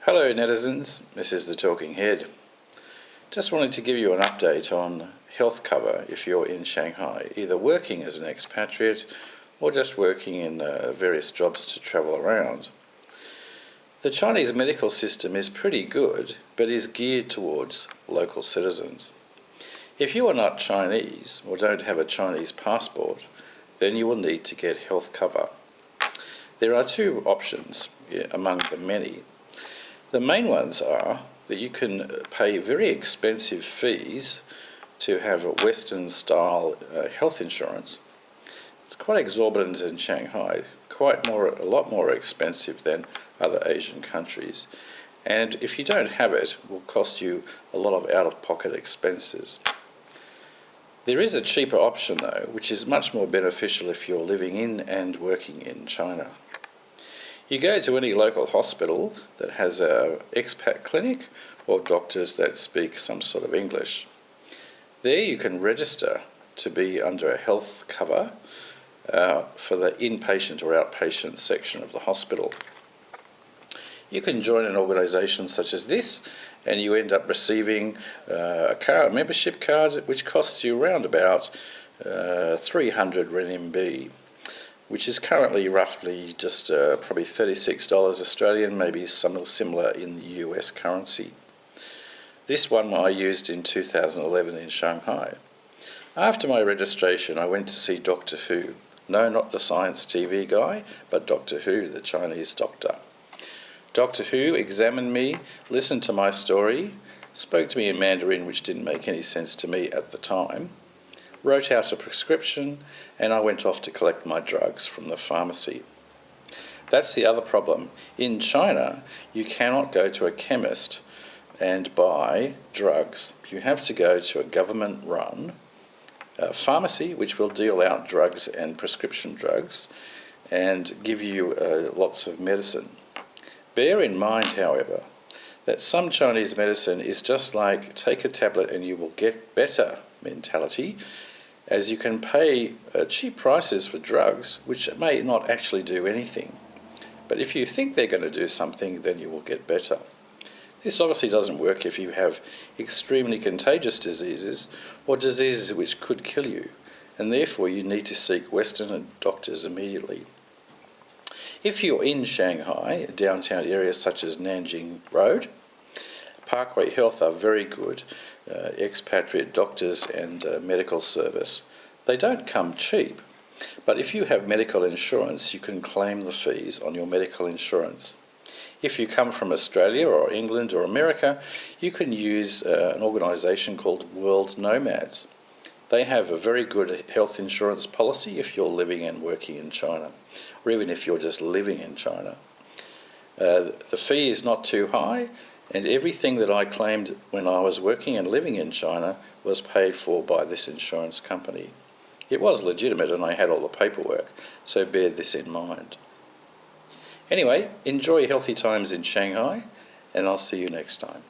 Hello netizens, this is the Talking Head. Just wanted to give you an update on health cover if you're in Shanghai, either working as an expatriate or just working in various jobs to travel around. The Chinese medical system is pretty good, but is geared towards local citizens. If you are not Chinese or don't have a Chinese passport, then you will need to get health cover. There are two options among the many. The main ones are that you can pay very expensive fees to have a Western-style health insurance. It's quite exorbitant in Shanghai, a lot more expensive than other Asian countries. And if you don't have it, it will cost you a lot of out-of-pocket expenses. There is a cheaper option though, which is much more beneficial if you're living in and working in China. You go to any local hospital that has an expat clinic or doctors that speak some sort of English. There you can register to be under a health cover for the inpatient or outpatient section of the hospital. You can join an organisation such as this and you end up receiving a membership card which costs you around about 300 renminbi. Which is currently roughly just probably $36 Australian, maybe something similar in the US currency. This one I used in 2011 in Shanghai. After my registration, I went to see Doctor Who. No, not the science TV guy, but Doctor Who, the Chinese doctor. Doctor Who examined me, listened to my story, spoke to me in Mandarin, which didn't make any sense to me at the time, wrote out a prescription, and I went off to collect my drugs from the pharmacy. That's the other problem. In China, you cannot go to a chemist and buy drugs. You have to go to a government-run pharmacy, which will deal out drugs and prescription drugs and give you lots of medicine. Bear in mind, however, that some Chinese medicine is just like take a tablet and you will get better mentality, as you can pay cheap prices for drugs which may not actually do anything. But if you think they're going to do something, then you will get better. This obviously doesn't work if you have extremely contagious diseases or diseases which could kill you, and therefore you need to seek Western doctors immediately. If you're in Shanghai, downtown areas such as Nanjing Road, Parkway Health are very good expatriate doctors and medical service. They don't come cheap, but if you have medical insurance, you can claim the fees on your medical insurance. If you come from Australia or England or America, you can use an organisation called World Nomads. They have a very good health insurance policy if you're living and working in China, or even if you're just living in China. The fee is not too high, and everything that I claimed when I was working and living in China was paid for by this insurance company. It was legitimate and I had all the paperwork, so bear this in mind. Anyway, enjoy healthy times in Shanghai, and I'll see you next time.